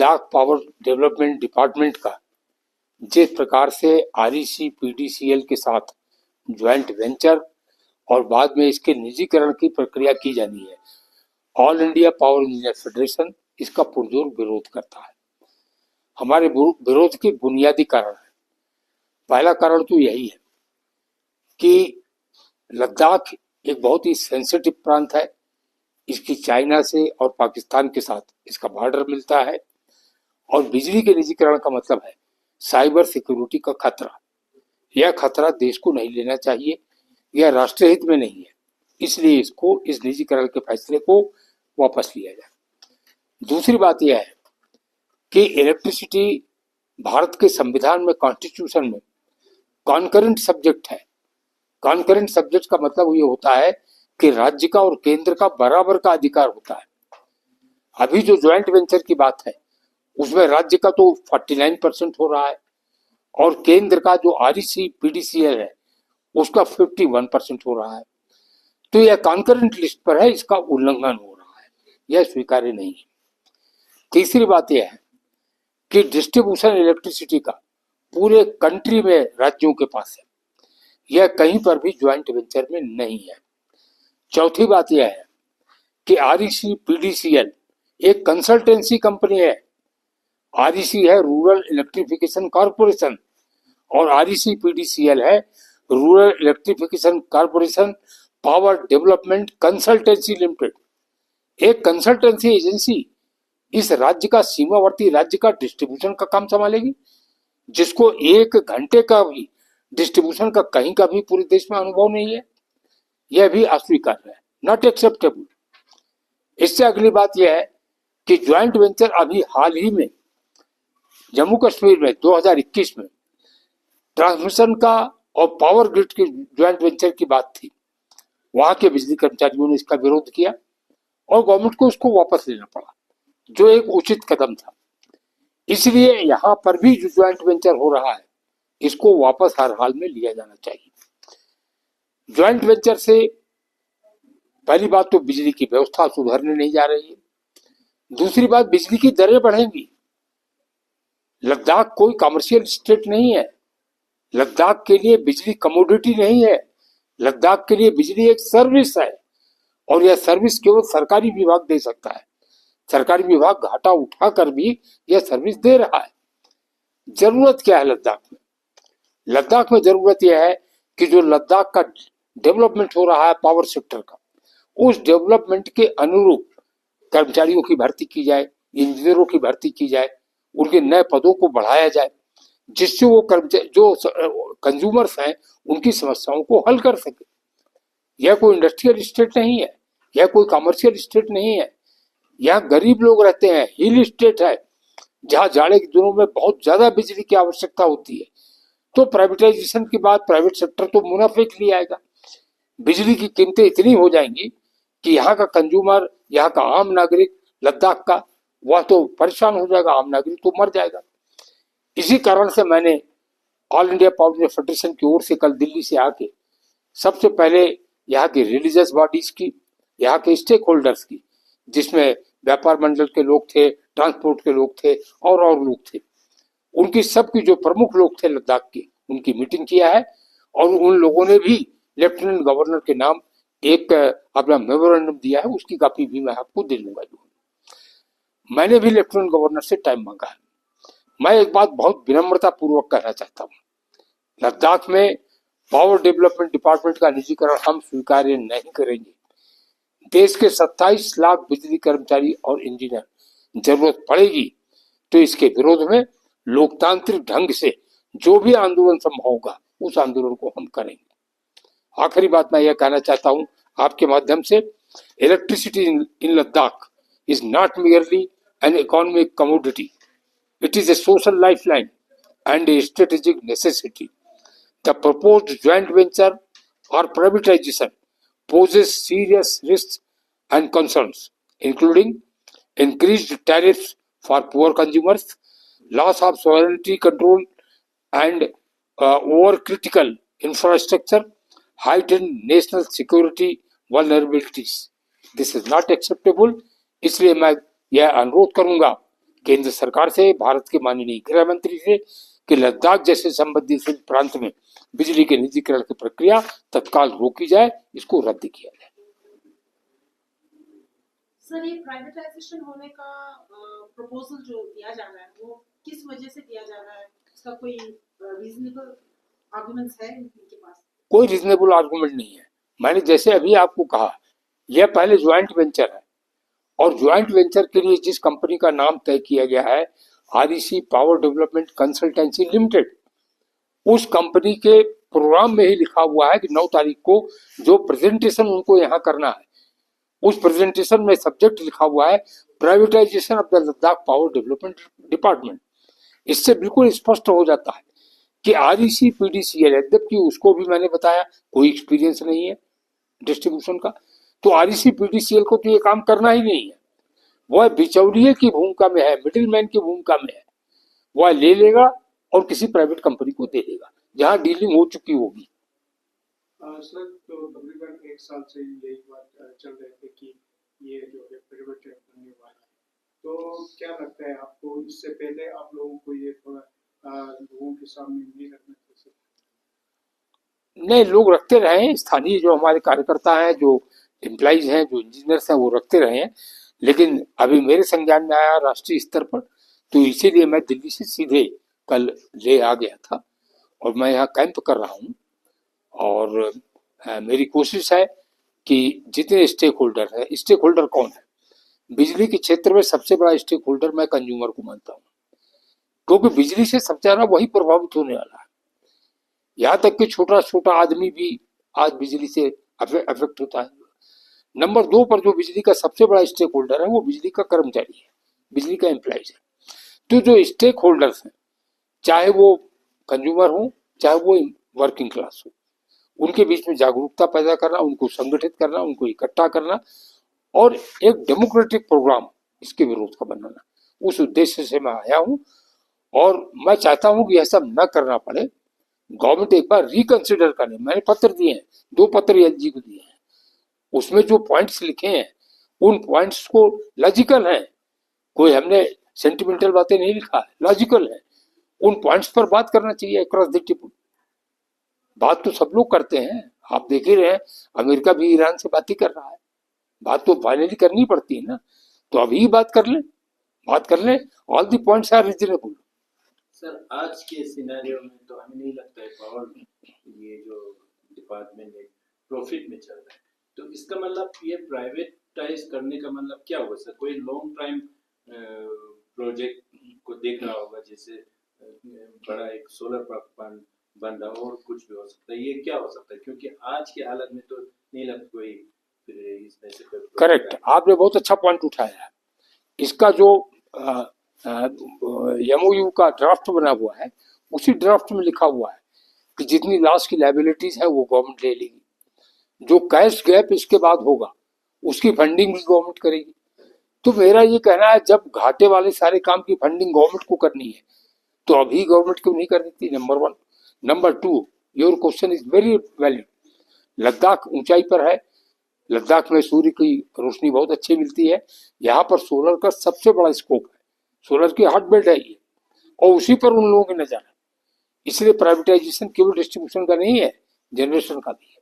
Ladakh power development department का जिस प्रकार से आरईसी पीडीसीएल के साथ ज्वाइंट वेंचर और बाद में इसके निजीकरण की प्रक्रिया की जानी है, all India power engineer federation इसका पुरजोर विरोध करता है। हमारे विरोध के बुनियादी कारण है। पहला कारण तो यही है कि लद्दाख एक बहुत ही सेंसिटिव प्रांत है। इसकी चाइना से और पाकिस्तान के साथ इसका बॉर्डर मिलता है और बिजली के निजीकरण का मतलब है साइबर सिक्योरिटी का खतरा। यह खतरा देश को नहीं लेना चाहिए, यह राष्ट्रीय हित में नहीं है, इसलिए इसको इस निजीकरण के फैसले को वापस लिया जाए। दूसरी बात यह है कि इलेक्ट्रिसिटी भारत के संविधान में, कॉन्स्टिट्यूशन में कॉन्करेंट सब्जेक्ट है। कॉन्करेंट सब्जेक्ट का मतलब ये होता है कि राज्य का और केंद्र का बराबर का अधिकार होता है। अभी जो ज्वाइंट वेंचर की बात है उसमें राज्य का तो 49% हो रहा है और केंद्र का जो आरईसी पीडीसीएल है उसका 51% हो रहा है। तो यह कॉन्करेंट लिस्ट पर है, इसका उल्लंघन हो रहा है, यह स्वीकार्य नहीं है। तीसरी बात यह है कि डिस्ट्रीब्यूशन इलेक्ट्रिसिटी का पूरे कंट्री में राज्यों के पास है, यह कहीं पर भी ज्वाइंट वेंचर में नहीं है। चौथी बात यह है कि आरईसी पीडीसीएल एक कंसल्टेंसी कंपनी है। आरईसी है रूरल इलेक्ट्रिफिकेशन कॉर्पोरेशन और आरईसी पीडीसीएल है rural electrification corporation power development consultancy limited. एक कंसल्टेंसी एजेंसी इस राज्य का, सीमावर्ती राज्य का डिस्ट्रीब्यूशन का काम संभालेगी, जिसको 1 घंटे का भी डिस्ट्रीब्यूशन का कहीं का भी पूरे देश में अनुभव नहीं है। यह भी अस्वीकार्य है, नॉट एक्सेप्टेबल। इससे अगली बात यह है कि ज्वाइंट वेंचर अभी हाल ही में जम्मू कश्मीर में 2021 में ट्रांसमिशन का और पावर ग्रिड के ज्वाइंट वेंचर की बात थी। वहां के बिजली कर्मचारियों ने इसका विरोध किया और गवर्नमेंट को उसको वापस लेना पड़ा, जो एक उचित कदम था। इसलिए यहां पर भी जो ज्वाइंट वेंचर हो रहा है इसको वापस हर हाल में लिया जाना चाहिए। ज्वाइंट वेंचर से पहली बात तो बिजली की व्यवस्था सुधरने नहीं जा रही है। दूसरी बात, बिजली की दरें बढ़ेंगी। लद्दाख कोई कमर्शियल स्टेट नहीं है, लद्दाख के लिए बिजली कमोडिटी नहीं है, लद्दाख के लिए बिजली एक सर्विस है और यह सर्विस केवल सरकारी विभाग दे सकता है। सरकारी विभाग घाटा उठाकर भी यह सर्विस दे रहा है। जरूरत क्या है लद्दाख में? लद्दाख में जरूरत यह है कि जो लद्दाख का डेवलपमेंट हो रहा है पावर सेक्टर का, उस डेवलपमेंट के अनुरूप कर्मचारियों की भर्ती की जाए, इंजीनियरों की भर्ती की जाए, उनके नए पदों को बढ़ाया जाए, जिससे वो जो कंज्यूमर्स हैं उनकी समस्याओं को हल कर सके। यह कोई इंडस्ट्रियल स्टेट नहीं है, यह कोई कमर्शियल स्टेट नहीं है, यहाँ गरीब लोग रहते हैं, हिल स्टेट है जहाँ जाड़े के दिनों में बहुत ज्यादा बिजली की आवश्यकता होती है। तो प्राइवेटाइजेशन के बाद प्राइवेट सेक्टर तो मुनाफे के लिए आएगा, बिजली की कीमतें इतनी हो जाएंगी कि यहाँ का कंज्यूमर, यहाँ का आम नागरिक लद्दाख का, वह तो परेशान हो जाएगा, आम नागरिक तो मर जाएगा। इसी कारण से मैंने ऑल इंडिया पावर फेडरेशन की ओर से कल दिल्ली से आके सबसे पहले यहाँ की रिलीजियस बॉडीज की, यहाँ के स्टेक होल्डर्स की, जिसमें व्यापार मंडल के लोग थे, ट्रांसपोर्ट के लोग थे और लोग थे, उनकी सबकी जो प्रमुख लोग थे लद्दाख के, उनकी मीटिंग किया है और उन लोगों ने भी लेफ्टिनेंट गवर्नर के नाम एक अपना मेमोरेंडम दिया है, उसकी कॉपी भी मैं आपको दे दूंगा। मैंने भी लेफ्टिनेंट गवर्नर से टाइम मांगा है। मैं एक बात बहुत विनम्रता पूर्वक कहना चाहता हूँ, लद्दाख में पावर डेवलपमेंट डिपार्टमेंट का निजीकरण हम स्वीकार्य नहीं करेंगे। देश के 27 लाख बिजली कर्मचारी और इंजीनियर जरूरत पड़ेगी तो इसके विरोध में लोकतांत्रिक ढंग से जो भी आंदोलन संभव होगा उस आंदोलन को हम करेंगे। आखिरी बात मैं यह कहना चाहता हूं आपके माध्यम से, electricity in Ladakh is not merely an economic commodity, it is a social lifeline and a strategic necessity. The proposed joint venture or privatization poses serious risks and concerns, including increased tariffs for poor consumers, loss of sovereignty control and over-critical infrastructure, heightened national security vulnerabilities. This is not acceptable. इसलिए मैं यह अनुरोध करूंगा केंद्र सरकार से, भारत के माननीय गृह मंत्री से कि लद्दाख जैसे संबंधित प्रांत में बिजली के निजीकरण की प्रक्रिया तत्काल रोकी जाए, इसको रद्द किया जाए। सर, ये प्राइवेटाइजेशन होने का प्रपोजल जो दिया जा रहा है वो किस वजह से दिया जा रहा है? इसका कोई रीजनेबल आर्गुमेंट्स है इनके पास? कोई रीजनेबल आर्गुमेंट नहीं है। मैंने जैसे अभी आपको कहा, यह पहले ज्वाइंट वेंचर है और ज्वाइंट वेंचर के लिए जिस कंपनी का नाम तय किया गया है, REC power development consultancy limited, उस कंपनी के प्रोग्राम में ही लिखा हुआ है कि 9 तारीख को जो प्रेजेंटेशन उनको यहाँ करना है, उस प्रेजेंटेशन में सब्जेक्ट लिखा हुआ है privatisation of the Ladakh power development department. इससे बिल्कुल स्पष्ट हो जाता है कि आरईसी पीडीसीएल, यद्यपि उसको भी मैंने बताया कोई एक्सपीरियंस नहीं है डिस्ट्रीब्यूशन का, तो आरईसी पीडीसीएल को तो ये काम करना ही नहीं है। वह बिचौलिए की भूमिका में है, मिडिलमैन की भूमिका में है। वह ले लेगा और किसी प्राइवेट कंपनी को दे देगा जहां डीलिंग हो चुकी होगी। सर, तो तकरीबन 1 साल से यही बात चल रही थी कि ये जो है प्राइवेट बनने वाला है, तो क्या लगता है आपको, इससे पहले आप लोगों को ये थोड़ा लोगों के सामने नहीं रखना चाहिए? नहीं, लोग रखते रहे, स्थानीय जो हमारे कार्यकर्ता हैं, जो एम्प्लॉइज हैं, जो इंजीनियर्स हैं, वो रखते रहे हैं, लेकिन अभी मेरे संज्ञान में आया राष्ट्रीय स्तर पर, तो इसीलिए मैं दिल्ली से सीधे कल ले आ गया था और मैं यहाँ कैंप कर रहा हूँ। और मेरी कोशिश है कि जितने स्टेक होल्डर है, स्टेक होल्डर कौन है, बिजली के क्षेत्र में सबसे बड़ा स्टेक होल्डर मैं कंज्यूमर को मानता हूँ, क्योंकि बिजली से सबसे ज्यादा वही प्रभावित होने वाला है। यहाँ तक कि छोटा छोटा आदमी भी आज बिजली से अफेक्ट होता है। नंबर 2 पर जो बिजली का सबसे बड़ा स्टेक होल्डर है वो बिजली का कर्मचारी है, बिजली का एम्प्लॉइज है। तो जो स्टेक होल्डर्स हैं, चाहे वो कंज्यूमर हो, चाहे वो वर्किंग क्लास हो, उनके बीच में जागरूकता पैदा करना, उनको संगठित करना, उनको इकट्ठा करना और एक डेमोक्रेटिक प्रोग्राम इसके विरोध का बनाना, उस उद्देश्य से मैं आया हूँ। और मैं चाहता हूँ कि ऐसा न करना पड़े, गवर्नमेंट एक बार रिकंसिडर करे। मैंने पत्र दिए हैं, 2 पत्र एलजी को दिए हैं, उसमें जो पॉइंट्स लिखे हैं उन पॉइंट्स को लॉजिकल है, कोई हमने सेंटिमेंटल बातें नहीं लिखा है, लॉजिकल है। उन पॉइंट्स पर बात करना चाहिए अक्रॉस द टेबल। बात तो सब लोग करते हैं, आप देख ही रहे हैं, अमेरिका भी ईरान से बात ही कर रहा है, बात तो फाइनली करनी पड़ती है ना, तो अभी बात कर लें, all the points are reasonable. Sir, आज के सिनेरियो में तो हमें नहीं लगता है पावर में ये जो डिपार्टमेंट है प्रॉफिट में चल रहा है, तो इसका मतलब ये प्राइवेटाइज करने का मतलब क्या होगा सर? कोई लॉन्ग टाइम प्रोजेक्ट को देख रहा होगा, जैसे बड़ा एक सोलर प्लांट बन रहा, और कुछ भी हो सकता है, ये क्या हो सकता है? क्योंकि आज की हालत में तो नहीं लगता कोई इसमें से कोई। करेक्ट, आपने बहुत अच्छा पॉइंट उठाया है। इसका जो एमओयू का ड्राफ्ट बना हुआ है, उसी ड्राफ्ट में लिखा हुआ है कि जितनी लॉस की लायबिलिटीज है वो गवर्नमेंट ले लेगी, जो कैश गैप इसके बाद होगा उसकी फंडिंग भी गवर्नमेंट करेगी। तो मेरा ये कहना है, जब घाटे वाले सारे काम की फंडिंग गवर्नमेंट को करनी है तो अभी गवर्नमेंट क्यों नहीं कर देती, number 1। Number 2, your question is very valid. Ladakh ऊंचाई पर है, लद्दाख में सूर्य की रोशनी बहुत अच्छी मिलती है, यहाँ पर सोलर का सबसे बड़ा स्कोप है, सोलर की हॉट बेल्ट है ये, और उसी पर उन लोगों की नजर है। इसलिए प्राइवेटाइजेशन केवल डिस्ट्रीब्यूशन का नहीं है, जनरेशन का भी है।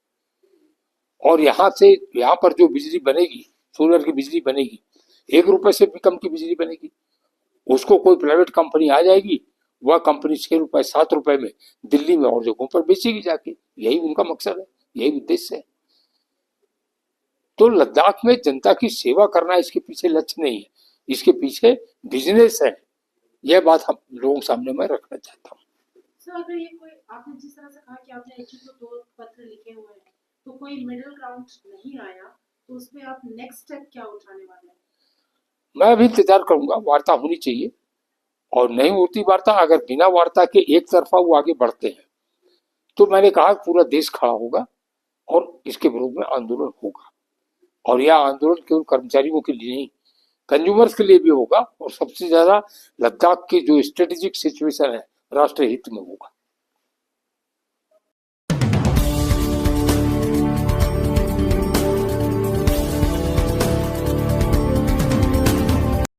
और यहाँ पर जो बिजली बनेगी, सोलर की बिजली बनेगी, 1 रुपए से भी कम की बिजली बनेगी, उसको कोई प्राइवेट कंपनी आ जाएगी, वह कंपनी 6 रुपए 7 रुपए में दिल्ली में और जगहों पर बेचेगी जाके। यही उनका मकसद है, यही उद्देश्य है। तो लद्दाख में जनता की सेवा करना इसके पीछे लक्ष्य नहीं है, इसके पीछे बिजनेस है। यह बात हम लोगों के सामने मैं रखना चाहता हूँ। सर, अगर ये कोई, आपने जिस तरह से कहा कि आपने एचयू को 2 पत्र लिखे हुए हैं, तो कोई मिडिल ग्राउंड नहीं आया, तो उसमें आप नेक्स्ट स्टेप क्या उठाने वाले हैं? मैं अभी इंतजार करूंगा, वार्ता होनी चाहिए, और नहीं होती वार्ता, अगर बिना वार्ता के एक तरफा वो आगे बढ़ते हैं तो मैंने कहा पूरा देश खड़ा होगा और इसके विरोध में आंदोलन होगा। और यह आंदोलन केवल कर्मचारियों के लिए नहीं, कंज्यूमर्स के लिए भी होगा, और सबसे ज्यादा लद्दाख की जो स्ट्रेटेजिक सिचुएशन है राष्ट्रीय हित में होगा।